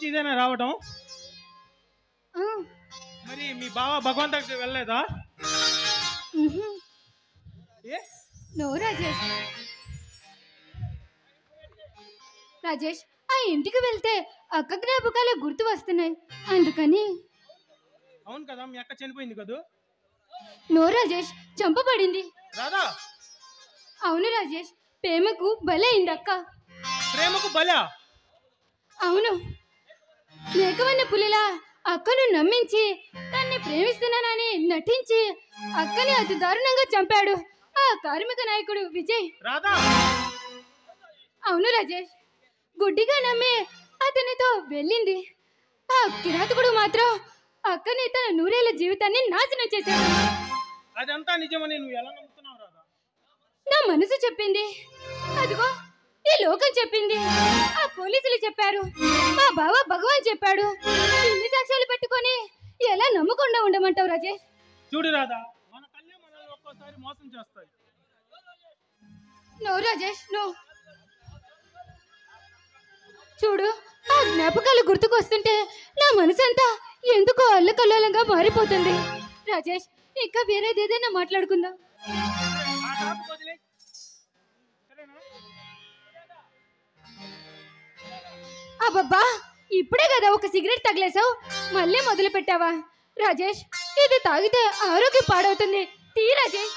ఇదేనా రావడం? మరి మీ బావ భగవంత్ దగ్గరికి వెళ్ళలేదా? నో రాజేష్. రాజేష్, ఆ ఇంటికి వెళ్తే అక్క జ్ఞాపకాలు గుర్తు వస్తున్నాయి, అందుకని. అవును కదా, మీ అక్క చనిపోయింది కదా? నో రాజేష్, చంపబడింది. రాదా? అవును రాజేష్, ప్రేమకు బలైంది అక్క. ప్రేమకు బల? అవును. లేకవన్న పులిలా అక్కను నమ్మించి తన్ని ప్రేమిస్తున్నానని నటించి అక్కని అతి దారుణంగా చంపాడు ఆ కార్మిక నాయకుడు విజయ్. రాదా? అవును రాజేష్, గుడ్డిగా నమ్మి అతనితో వెళ్ళింది. ఆ కిరాతకుడు మాత్రం అక్కని తన నూరేళ్ల జీవితాన్ని నాశనం చేశాడు. అదంతా నిజమని నువ్వు ఎలా నమ్ముతున్నావు రాదా? నా మనసు చెప్పింది, అదిగో ఈ లోకం చెప్పింది, ఆ పోలీసులు చెప్పారు, మా బావ భగవాన్ చెప్పాడు. ఇన్ని సాక్ష్యాలు పెట్టుకొని ఎలా నమ్మకుండా ఉండమంటావు రాజేష్? చూడు రాదా, మన కళ్ళే మనల్ని ఒక్కోసారి మోసం చేస్తాయి. No Rajesh, no. చూడు, ఆ జ్ఞాపకాలు గుర్తుకొస్తుంటే నా మనసంతా ఎందుకో అల్లకల్లోలంగా మారిపోతుంది. రాజేష్, ఇంకా వేరేది ఏదైనా మాట్లాడుకుందాం. అబ్బబ్బా, ఇప్పుడే కదా ఒక సిగరెట్ తగిలేసావు, మళ్ళీ మొదలు పెట్టావా? రాజేష్, ఇది తాగితే ఆరోగ్యం పాడవుతుంది. తీ రాజేష్.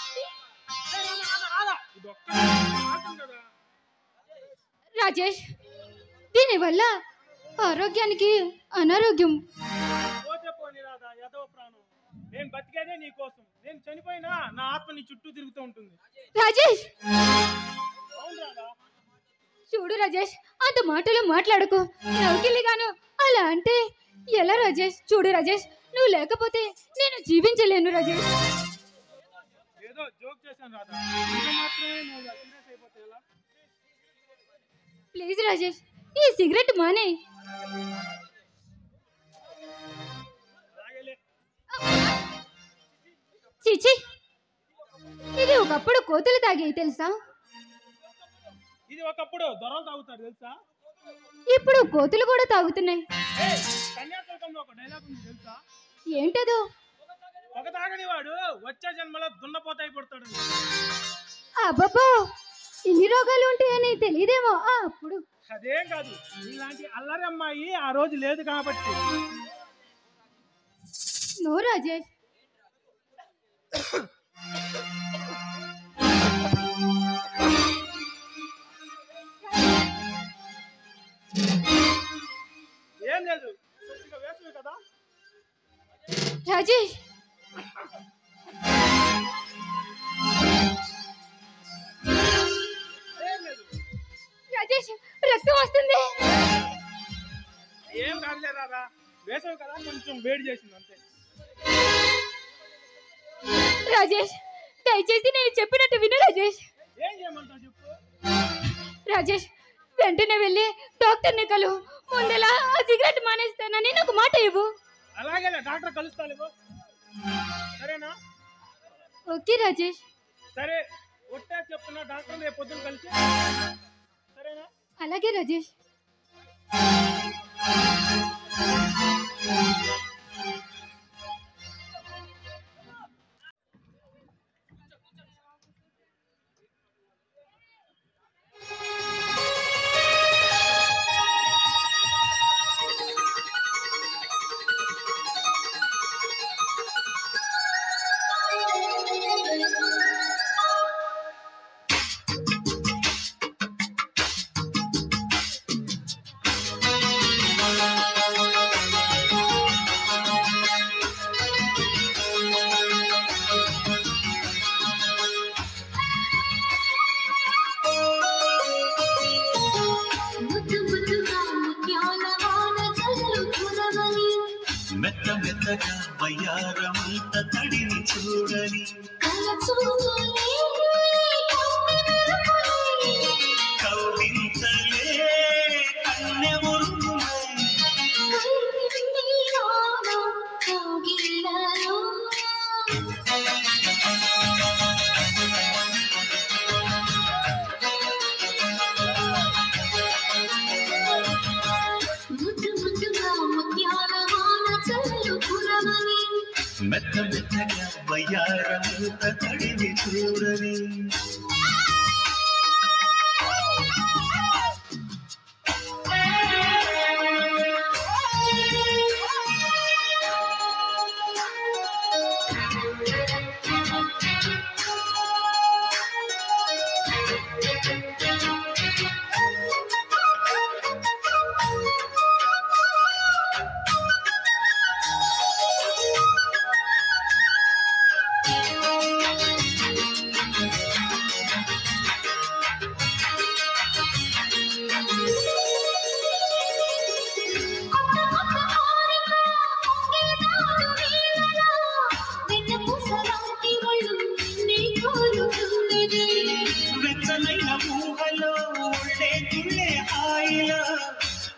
రాజేష్, దీనివల్ల ఆరోగ్యానికి అనారోగ్యం. నేను బతికేదే నీ కోసం, నేను చనిపోయినా నా ఆత్మ నీ చుట్టూ తిరుగుతూ ఉంటుంది. రాజేష్, చూడు రాజేష్, అంత మాటలు మాట్లాడకు, నవ్వుకిల్లిగాను అలా అంటే ఎలా రాజేష్? చూడు రాజేష్, నువ్వు లేకపోతే నేను జీవించలేను రాజేష్. ఏదో జోక్ చేశాను రాదా, మాత్రమే నువ్వు సీరియస్ అయిపోతే ఎలా? ప్లీజ్ రాజేష్, ఈ సిగరెట్ మానే. చిచి, ఇది ఒకప్పుడు కోతులు తాగేవి తెలుసా? ఇది ఒకప్పుడు దొరలు తాగుతారు తెలుసా? ఇప్పుడు కోతులు కూడా తాగుతున్నాయి. కన్యాశుల్కంలో ఒక డైలాగ్ ఉంది తెలుసా? ఏంటదో? ఒక తాగని వాడు వచ్చే జన్మలో దున్నపోతాయి పుడతాడు. అబ్బబ్బో, ఇన్ని రోగాలు ఉంటాయని తెలియదేమో అప్పుడు. అదేం కాదు, ఇలాంటి అల్లరి అమ్మాయి ఆ రోజు లేదు కాబట్టి. నో రాజేష్. ఏం లేదు, వేసవి కదా రాజేష్. రాజేష్, రక్తం వస్తుంది. ఏం కాదులే రాదా, వేసవి కదా కొంచెం వేడి చేసింది అంతే. రాజేష్, దయచేసి నేను చెప్పినట్టు విను రాజేష్. ఏం చేయమంటావు చెప్పు? రాజేష్, వెంటనే వెళ్ళి డాక్టర్ని కలు. ముందలా ఆ సిగరెట్ మానేస్తానని నాకు మాట ఇవ్వు. అలాగే డాక్టర్ కలుస్తాను, సరేనా? ఓకే రాజేష్. సరే, ఒట్టే చెప్తున్నా, డాక్టర్ రేపు పొద్దున కలిసి, సరేనా? అలాగే రాజేష్. మెత్త మెత్తగా వయ్యారమంత తడిని చూడని కౌగింతలే కన్నె మురుగుమై ముద్దు ముద్దుగా మెత్తగా వయ్యారమంత తడిని చూడని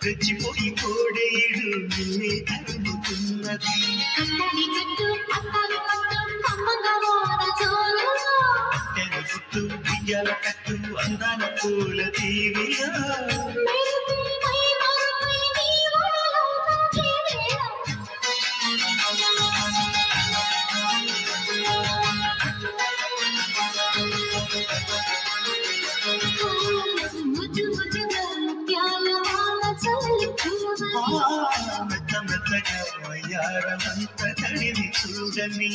రెచ్చిపోయి కోడేడు నిన్నే తరుముతున్నది తెర చుట్టూ బియ్యాల కట్టు అందాల పూల తీవియా మెత్త మెత్తగా వయ్యారమంత తడిని చూడని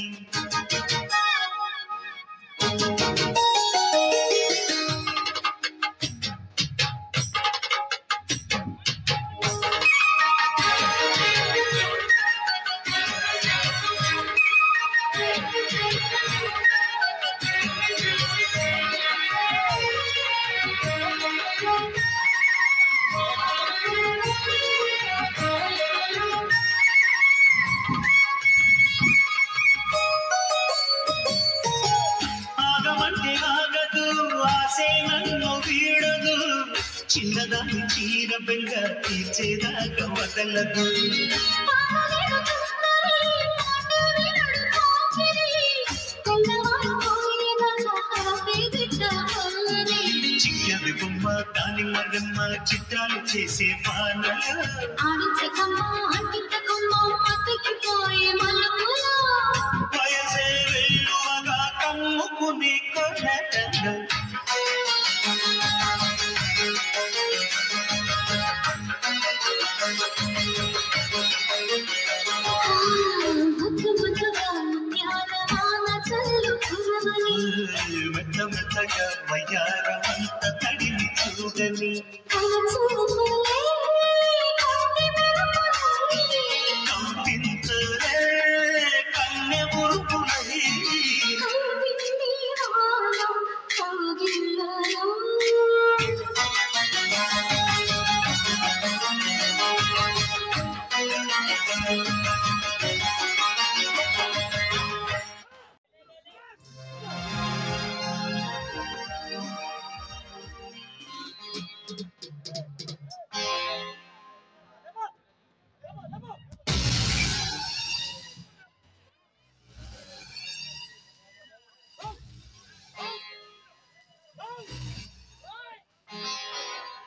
నన్ను వీడదు చిన్నదాని చీర బెంగ తీర్చేదాకా వదలదు చిక్కది బొమ్మ దాని మగమ్మ చిత్రాలు చేసే వయసే వెల్లువగా కమ్ముకుని కొనటంగా మెత్త మెత్తగా వయ్యారమంత తడిని చూడని కంపించరే కన్నె మురుపులై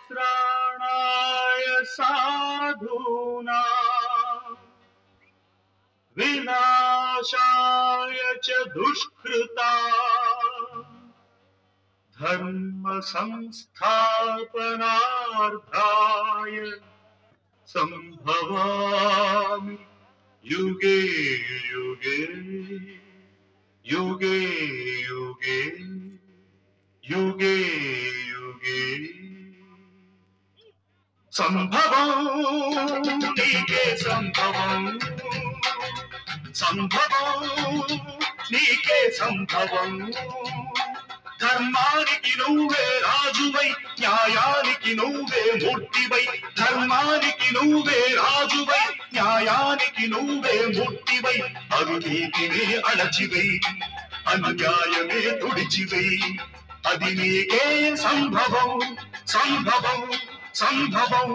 त्राणाय साधूना विनाशाय च दुष्कृता धर्म संस्थापनार्थाय संभवामि युगे युगे युगे युगे युगे युगे संभवं नीके संभवं संभवं नीके संभवं धर्मानिकी నువ్వే రాజువై న్యాయానికి నువ్వే మూర్తివై ధర్మానికి నువ్వే రాజువై న్యాయానికి నువ్వే మూర్తివై అవినీతినే అణచివై అన్యాయమే తుడిచివై అది నీకే సంభవం సంభవం సంభవం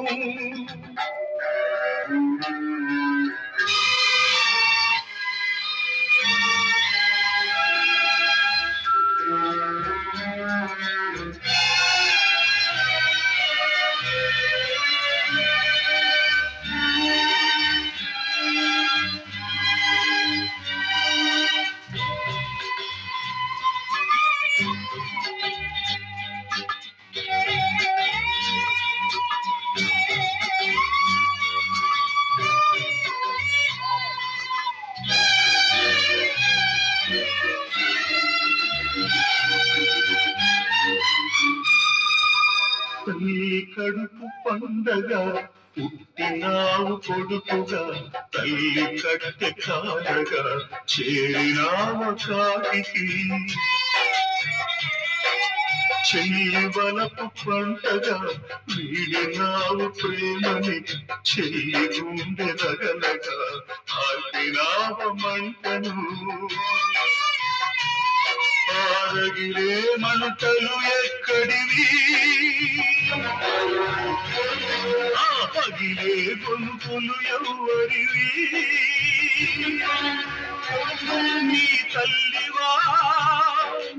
తల్లి కడుపు పండగ పుట్టినావు కొడుకుగా తల్లి కట్టె కాడగా చేరినావ కాటికి చెల్లి వలపు పంటగా వీడినావు ప్రేమని చెల్లి గుండె రగలగా ఆడినావ మంటను ఆరగిలే మంటలు ఎక్కడివి ఆ పగిలే గొంతులు ఎవరివి నీ తల్లివా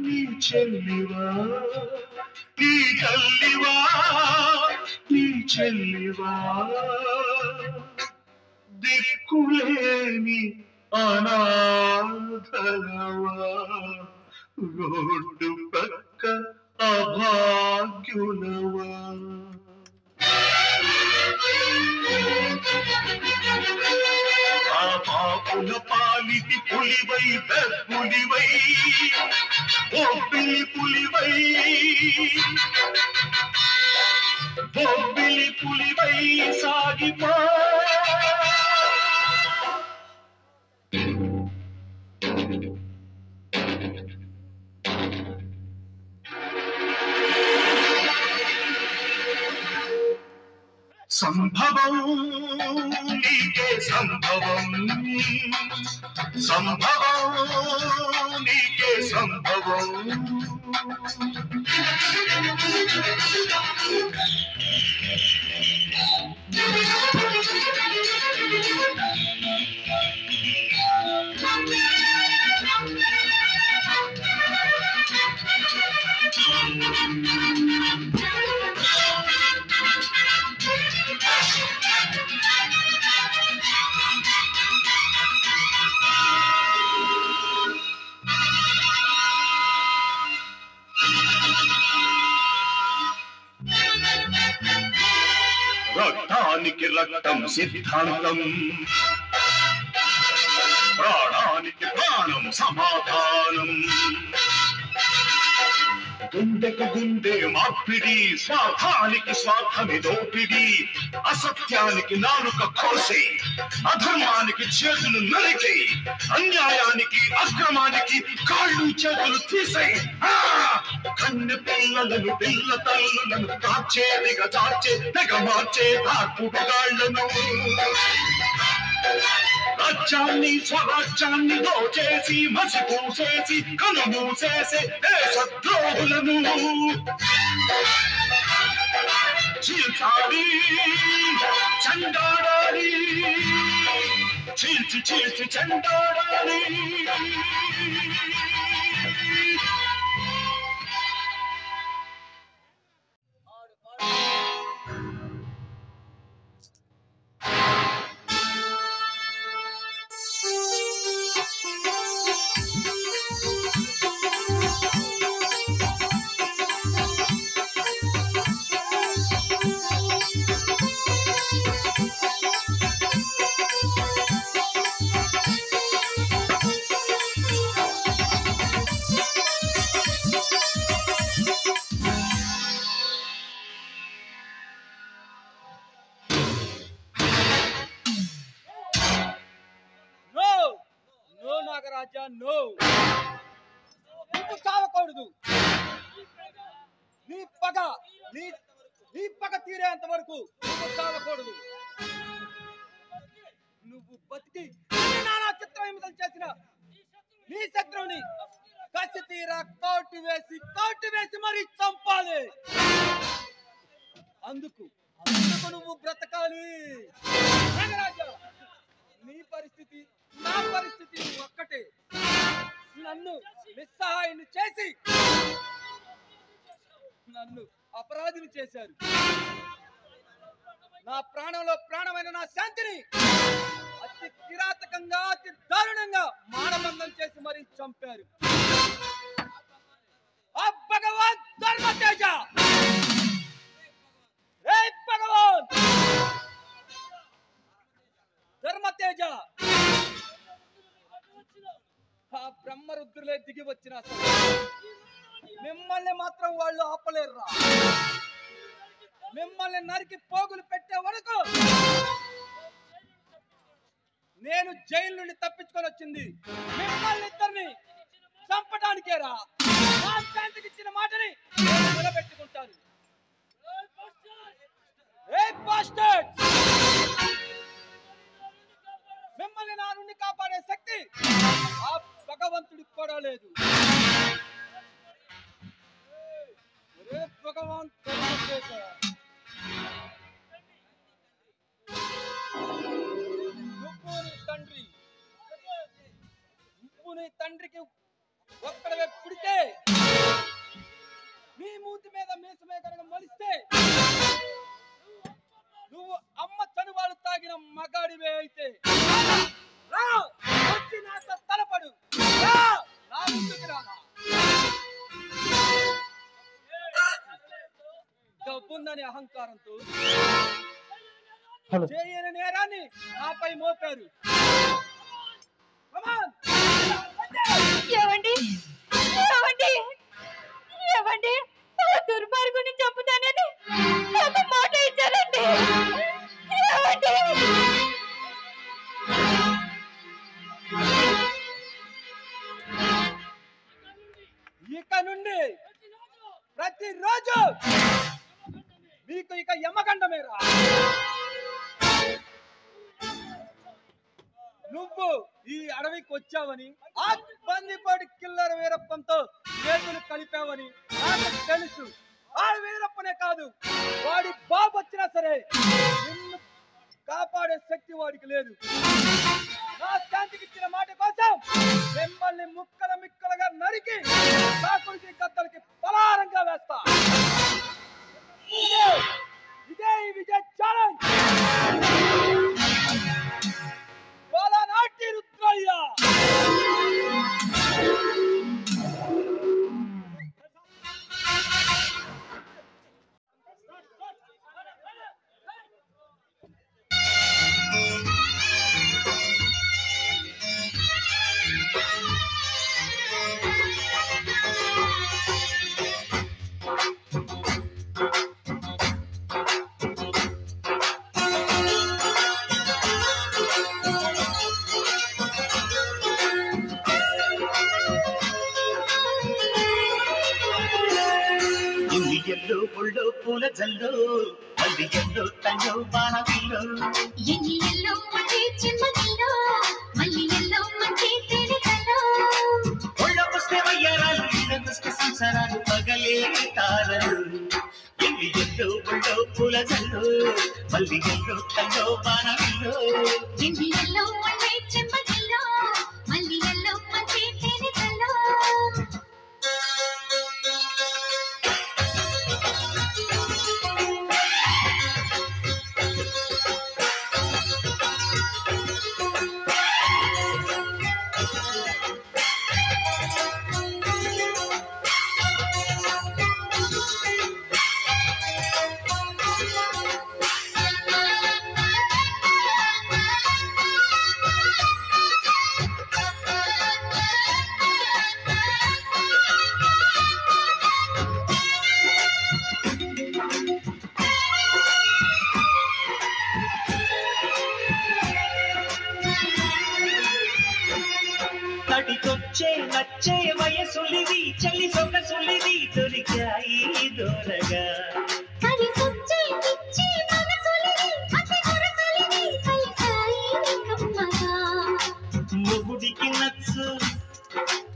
నీ చెల్లివా నీ తల్లివా నీ చెల్లివా దిక్కులేని అనాథలవా రోడ్డు పక్క అభాగ్యులవా ఆ పాపుల పాలిటి పులివై పులివై బొబ్బిలి పులివై బొబ్బిలి పులివై సాగిపో సంభవం నీకే సంభవం సంభవం నీకే సంభవం రక్తానికి రక్తం సిద్ధాంతం ప్రాణానికి ప్రాణం సమాధానం గుండెకు గుండె మార్పిడి స్వార్థానికి స్వార్థమి దోపిడి అసత్యానికి నాలుక కోసి అధర్మానికి చేతులు నరికి అన్యాయానికి అక్రమానికి కాళ్ళు చేతులు తీసే కన్నె పిల్లలను పిల్ల తల్లులను కాచేదిగా చాచే తెగ మార్చే తాకుడుగాళ్లను రాజ్యాన్ని స్వరాజ్యాన్ని దోచేసి మసి పూసేసి కను మూసేసే దేశద్రోహులను చీల్చాలి చండాడాలి చీల్చి చీల్చి చండాడాలి నాగరాజా నో నువ్వు చావకూడదు నీ పగ తీరేంత వరకు నువ్వు చావకూడదు నువ్వు బతికి నానా చిత్రహింసలు చేసిన నీ శత్రువుని కసి తీరా కోటి వేసి మరీ చంపాలి అందుకు నువ్వు బ్రతకాలి నాగరాజా నీ పరిస్థితి నా పరిస్థితి ఒక్కటే నన్ను నిస్సహాయాన్ని చేసి నన్ను అపరాధిని చేశారు నా ప్రాణంలో ప్రాణమైన నా శాంతిని అతి కిరాతకంగా అతి దారుణంగా మానభంగం చేసి మరీ చంపారు ఆ భగవాన్ ధర్మతేజ హే భగవాన్ ధర్మతేజ ఆ బ్రహ్మరుద్రులే దిగి వచ్చిన మిమ్మల్ని మాత్రం వాళ్ళు ఆపలేరురా మిమ్మల్ని నరికి పోగులు పెట్టే వరకు నేను జైలు నుండి తప్పించుకొని వచ్చింది మిమ్మల్ని ఇద్దరిని చంపడానికేరా. నా శాంతికి ఇచ్చిన మాటని నిలబెట్టుకుంటాను. మిమ్మల్ని నా నుండి కాపాడే శక్తి ఆ భగవంతుడికి కూడా లేదు. నువ్వు నీ తండ్రికి ఒక్కడవే పుడితే నీ మూతి మీద మీసమే కనుక మొలిస్తే నువ్వు అమ్మ చనువాలు తాగిన మగాడివే అయితే వచ్చి నాతో తలపడు. నా ముందుకు రానా. డబ్బుందని అహంకారంతో చేయని నేరాన్ని నాపై మోపారు. ఏవండి ఏవండి ఏవండి దుర్మార్గుని చంపుతానని నాకు మాట ఇచ్చారండి. ఏవండి ఇక నుండి ప్రతిరోజు మీకు ఇక యమగండమేరా. నువ్వు ఈ అడవికి వచ్చావని ఆ బందిపోటి కిల్లర్ వీరప్పంతో చేతులు కలిపావని నాకు తెలుసు. ఆ వీరప్పనే కాదు వాడి బాబు వచ్చినా సరే నిన్ను కాపాడే శక్తి వాడికి లేదు. నా శాంతికి ఇచ్చిన మాట కోసం మిమ్మల్ని ముక్కల మిక్కలుగా నరికి కాకుడికి కత్తలకి పలారంగా వేస్తా. ఇదే ఈ విజయ్ ఛాలెంజ్. బాలనాటి రుద్రయ్య ఒళ్ళో పూల జల్లో మళ్ళీ ఎల్లో తల్లో బాణవిల్లో ఎన్ని ఎల్లో మంచి చిమ్మగిల్లో మళ్ళీ ఎల్లో మంచి తేలికల్లో ఒళ్ళొస్తే వయ్యారాలు ఇళ్ళకొస్తే సంసారాలు పగలే తారలు. ఎన్ని ఎల్లో ఒళ్ళో పూల జల్లో మళ్ళీ ఎల్లో తల్లో బాణవిల్లో ఎన్ని ఎల్లో మంచి చిమ్మగిల్లో మళ్ళీ ఎల్లో మంచి తేలికల్లో నడికొచ్చే నచ్చే వయసులివి చలి సొగసులివి దొరికాయి దొరగా కరిసొచ్చే పిచ్చి మనసులివి అసి కొరసలివి కలిసాయి కమ్మగా మొగుడికి నచ్చు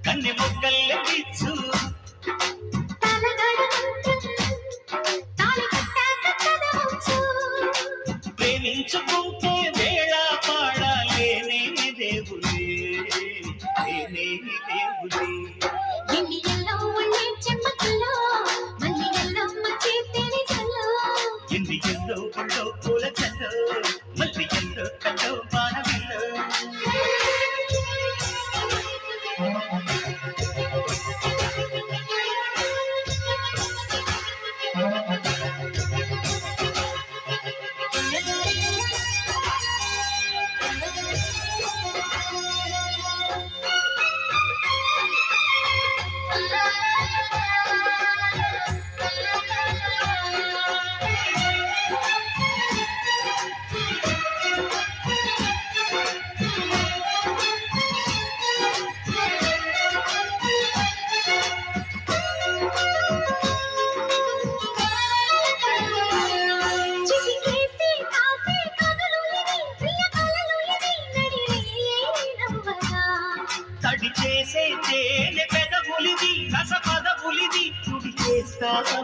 కన్నె మొగ్గల్లె పిచ్చు ప్రేమించుకుంటే వేళ పాడాలేనే దేవుడే నేనే దేవుడే. ఎన్ని ఎల్లో ఉండే చెమ్మకిల్లో మళ్ళీ ఎల్లో మంచి తేలికల్లో ఎన్ని ఎల్లో ఒళ్ళో పూల జల్లో మళ్ళీ ఎల్లో కల్లో బాణవిల్లో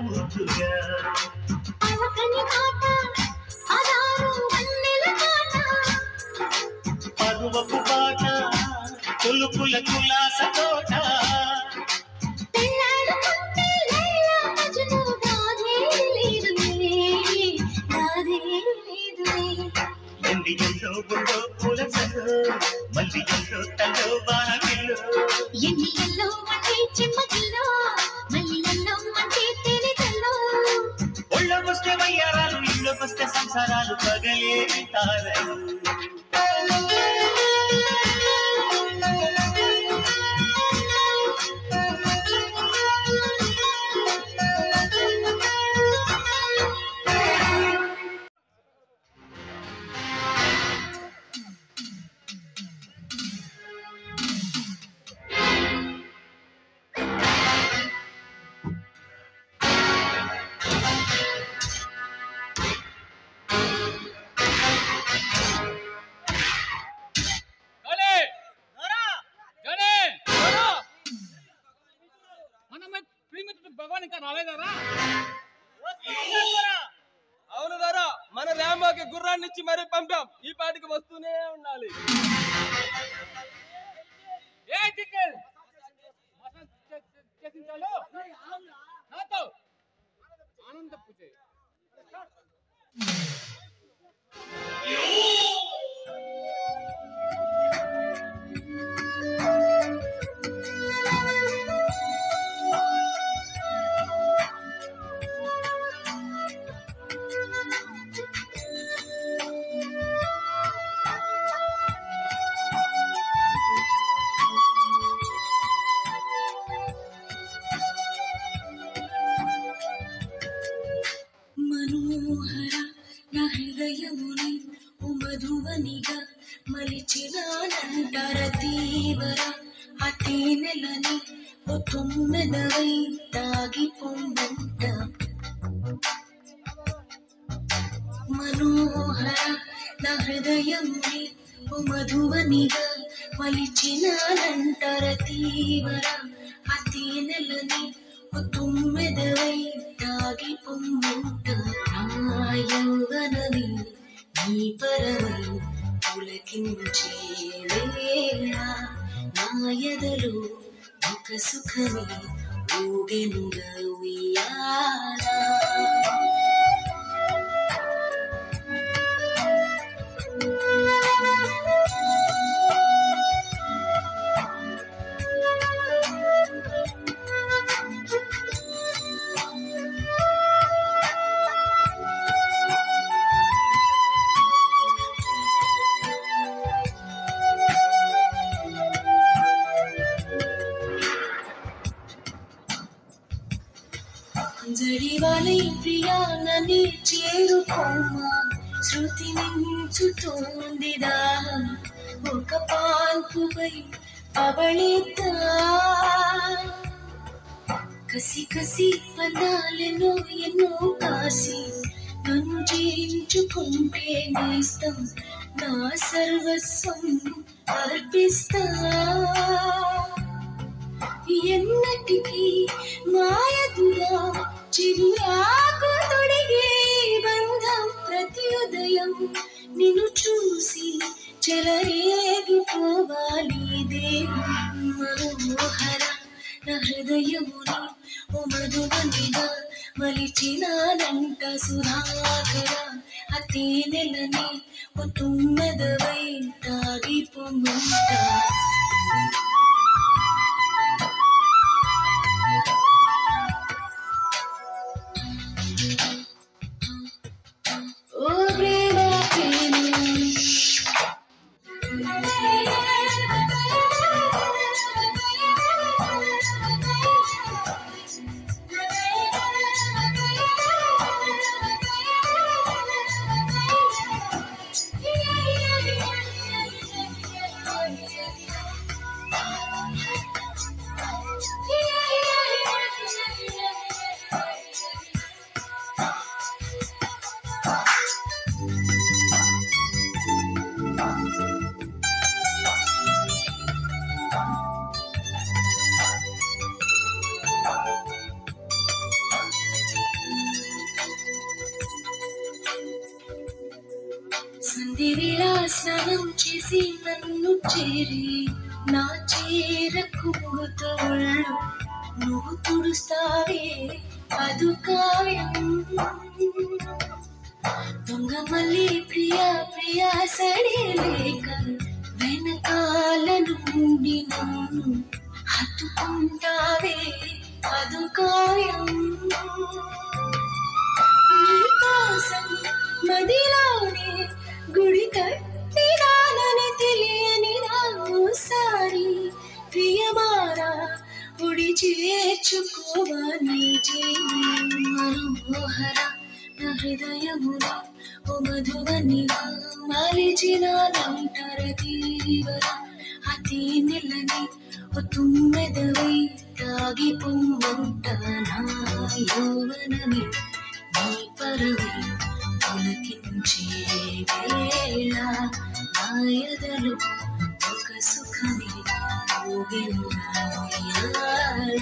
ముద్దుగా పరువపు బాట పులుపుల కులాస తోట ఎండి ఎంతో గుండో పూల చల్లు మళ్ళీ ఎంతో తల్లో బాణగిల్లు ఎన్ని ఎల్లో అంటే చెమ్మగిల్లో మళ్ళీ ఎల్లో అంటే తేనెల్లో ఒళ్ళొకొస్తే వయ్యారాలు ఇళ్ళొకొస్తే సంసారాలు పగలే తారలు భగవాన్ ఇంకా రాలేదారా? అవును దారా, మన రాంబాకి గుర్రాన్ని ఇచ్చి మరీ పంపాం. ఈ పాటికి వస్తూనే ఉండాలి. నాతో ఆనందపు చేయి. మనోహర నా హృదయముని మధువనిగా మలిచినానంటర తీవర అతి నెలని తొమ్మిదవై తాగి పొందంట మనోహర నా హృదయముని మధువనిగా మలిచినానంటర తీవర అతి నెలని తొమ్మిదవై తాగి పొందంట యౌవనవి నీ పరమై పులకించే వేళ నాయదలో ఒక సుఖమే ఊగెనుగా ఉయ్యాలా జడివాలై ప్రియానని చేరుకోమా శృతి మించుతోంది దాహం ఒక పాల్పుపై పవళితా కసి కసి పదాలను ఎన్నో కాసి నన్ను చేయించుకుంటే నేస్తం నా సర్వస్వం అర్పిస్తా ఎన్నటికీ మాయదుగా చిగురాకు తొడిగే బంధం ప్రతి ఉదయం నిన్ను చూసి చెలరేగిపోవాలి దేహం మనోహర నా హృదయముని మధువనిగా మలిచినానంట సుధాకర అతి నెలని తొమ్మిదవై తాగి పొమ్మంట సంధివేళ స్నానం చేసి నన్ను చేరి నా చీర కుంగుతో ఒళ్ళు నువ్వు తుడుస్తావే అదు కావ్యం దొంగ మళ్ళీ ప్రియా ప్రియా సడిలేక వెనకాల నుండి నన్ను హత్తుకుంటావే అదు కావ్యం నీకోసం మదిలోనే గుడి కట్టినానని తెలియని నాసారి ప్రియమారా గుడి చేర్చుకోవా నీ మనోహర నా హృదయములో ఓ మధువనిగా మలిచిన నంటర తీవర అతి నెలని ఓ తుమ్మెదవై తాగి పొమ్మంట నా యౌవనమే నీ పరవై పులకించే వేళ నా ఎదలో ఒక సుఖమే ఊగిల్లా ఉయ్యాల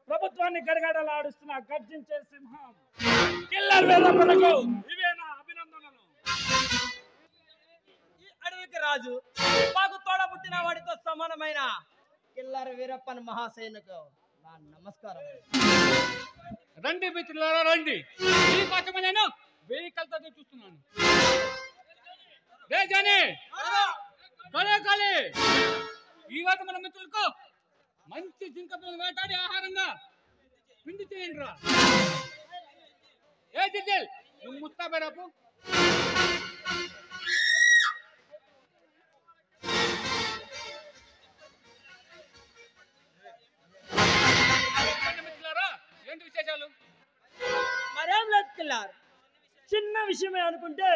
ప్రభుత్వాన్ని గడగడలాడుస్తున్న గర్జించే సింహం కిల్లర్ వీరప్పనకు ఇవేనా అభినందనలు. ఈ అడవికి రాజు మాకు తోడబుట్టిన వాడితో సమానమైన కిల్లర్ వీరప్పన్ మహాసేనుకు నా నమస్కారం. రండి మిత్రులారా రండి, మీకోసమే నేను వెహికల్తో చూస్తున్నాను. ఈ రోజు మన మిత్రులకు మంచి జింక పిల్లలు వేటాడి ఆహారంగా పిండి చేయండి రా. ఏ జిల్జల్ నువ్వు ముస్తాబేరాపు. మిత్రులారా ఏంటి విశేషాలు? మరేం లేదు కిల్లర్, చిన్న విషయమే అనుకుంటే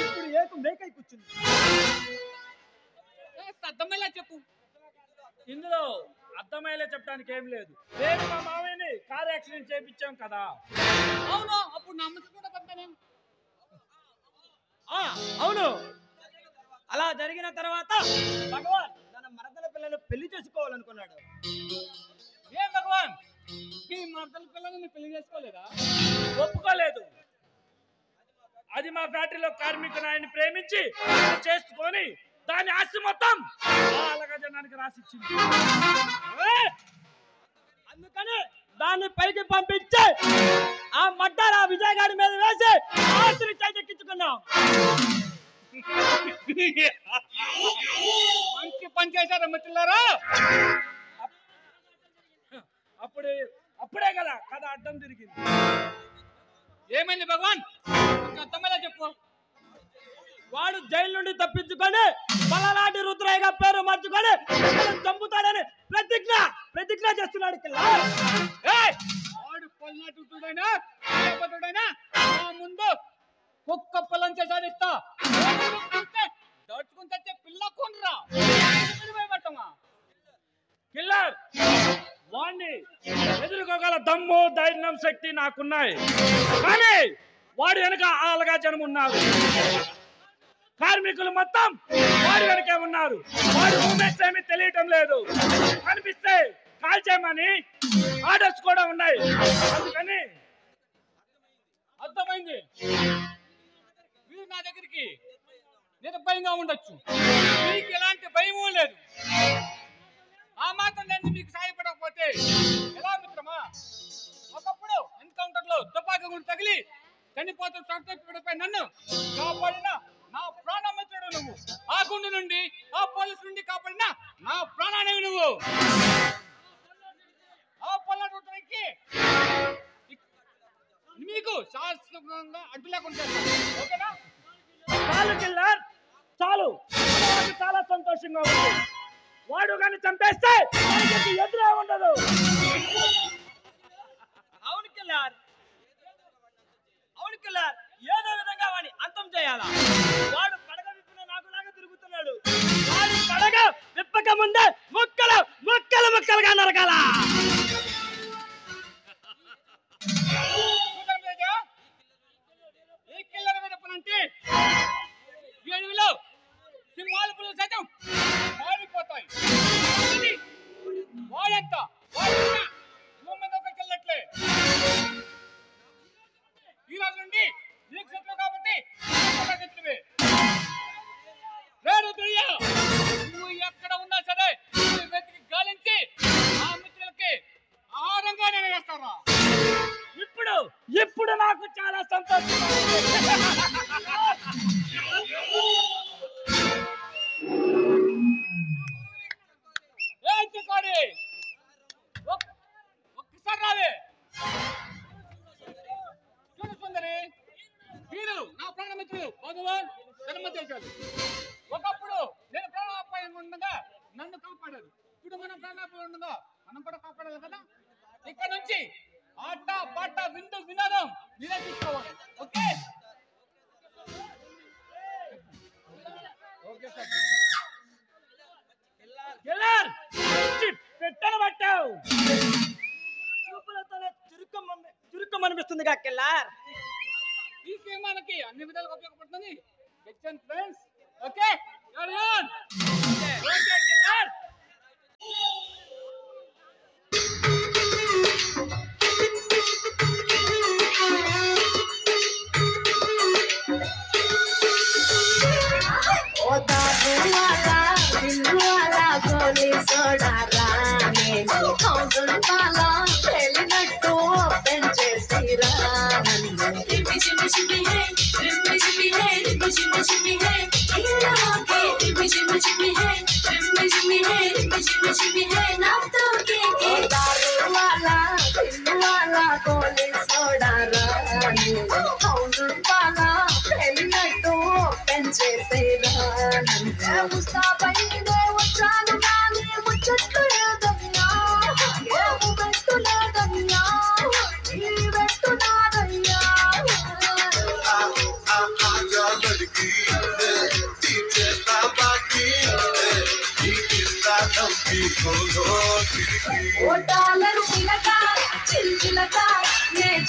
ఇప్పుడు ఏకు మేకై కూర్చుంది. అర్థమయ్యేలా చెప్పు. ఇందులో అర్థమయ్యేలా చెప్పడానికి ఏం లేదు. నేను మా మామయ్యని కార్ యాక్సిడెంట్ చేయించాం కదా. అవును, అప్పుడు నా అమ్మకి కూడా పంపాను. అవును, అలా జరిగిన తర్వాత భగవాన్ తన మరదల పిల్లలు పెళ్లి చేసుకోవాలనుకున్నాడు. ఏం భగవాన్, ఈ మరదల పిల్లల్ని పెళ్లి చేసుకోలేదా? ఒప్పుకోలేదు. అది మా ఫ్యాక్టరీలో కార్మికుని ఆయన ప్రేమించి చేసుకొని దాని ఆస్తి మొత్తం అలాగా జనానికి రాసిచ్చింది. అందుకని దాన్ని పైకి పంపించి ఆ మడ్డారు ఆ విజయ్ గారి మీద వేసి ఆస్తిని చేజెక్కించుకున్నాం. మంచి పని చేశారా మిత్రులారా? అప్పుడే కదా కథ అడ్డం తిరిగింది. ఏమైంది భగవాన్, అర్థమేలా చెప్పు. వాడు జైలు నుండి తప్పించుకొని పలనాటి రుద్రయ్యగా పేరు మార్చుకొని చంపుతాడని ప్రతిజ్ఞ చేస్తున్నాడు. వాడు పల్నాటి రుద్రుడైనా ముందు కుక్క పొలం చేసాడిస్తా దడుచుకుని తెచ్చే పిల్ల కొనరా భయపడతామా? కిల్లర్, వాణ్ణి ఎదుర్కోగల దమ్ము ధైర్యం శక్తి నాకున్నాయి. కానీ వాడు వెనక ఆలగా జనం ఉన్నారు. కార్మికులు మొత్తం వాడి వెనకే ఉన్నారు. వాడు మూమెంట్స్ ఏమీ తెలియటం లేదు. కనిపిస్తే కాల్ చేయమని ఆర్డర్స్ కూడా ఉన్నాయి. అందుకని అర్థమైంది. మీరు నా దగ్గరికి నిర్భయంగా ఉండొచ్చు, మీకు ఎలాంటి భయమూ లేదు. ఆ మాత్రం నేను మీకు సాయపడకపోతే ఎలా మిత్రమా? ఒకప్పుడు ఎన్కౌంటర్ లో తుపాకీ గుండు తగిలి చనిపోతున్న సంతపై నన్ను కాపాడిన నా ప్రాణమిత్రుడు నువ్వు. ఆ గుండు నుండి ఆ పోలీసు నుండి కాపాడిన నా ప్రాణానివి నువ్వు. ఆ పొల్లకి మీకు శాశ్వతంగా అడ్డు లేకుండా ఓకేనా? చాలు కిల్లర్, చాలు. చాలా సంతోషంగా ఉంది. వాడు కానీ చంపేస్తే ఎదురే ఉండదు. అవును కిల్లర్, ఏదో విధంగా వాడిని అంతం చేయాలా. వాడు నాకు చాలా సంతోషంగా ఒక్కసారి రావే. చూడు సుందరి, వీరు నా ప్రాణమిత్రులు భగవాన్ ధర్మదేశాలు. ఒకప్పుడు నేను ప్రాణాపాయం ఉండగా నన్ను కాపాడారు. ఇప్పుడు మనం ప్రాణాపాయం ఉండగా మనం కూడా కాపాడాలి కదా. ఇక్కడ నుంచి ఆట పాట విందు వినోదం మీరే తీసుకోవాలి. Okay okay sir. పెట్టను పట్టావు, చూపులతోనే చురుకమనిపిస్తుందిగా కిల్లార్. ఈ గేమ్ మనకి అన్ని విధాలుగా ఉపయోగపడుతుంది. ఫ్రెండ్స్ ఓకే ఓకే కిల్లార్.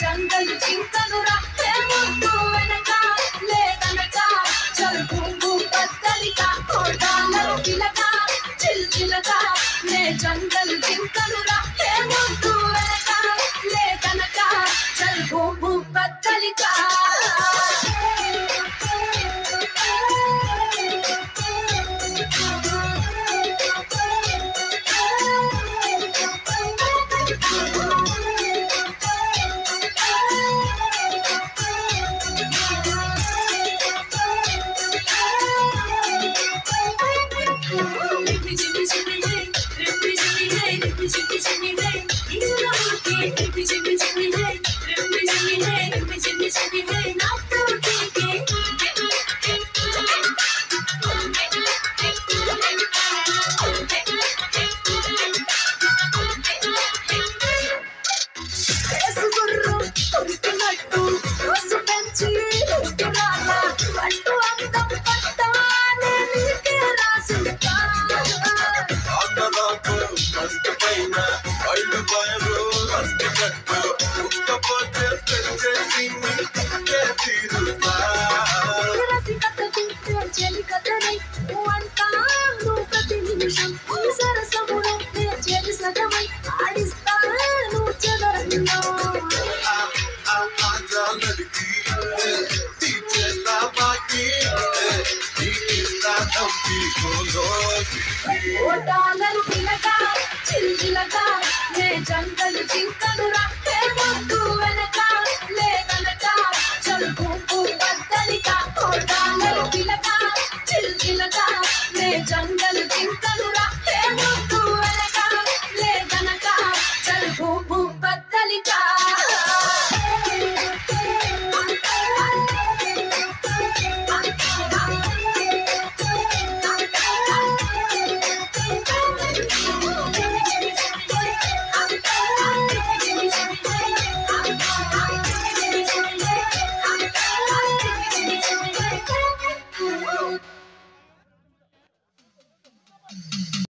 जंगल चिंतनु रखे मुद्दू वेनका ले तनका चल घूमू पत्तलिका कोडालर किलका चिल चिलका ले जंगल चिंतनु रखे मुद्दू वेनका ले तनका चल घूमू पत्तलिका जंगल चिंतनु रखे मुद्दू वेनका ले तनका चल घूमू पत्तलिका कोडालर किलका चिल चिलका ले जंगल चिंतनु रखे मुद्दू वेनका ले तनका चल घूमू पत्तलिका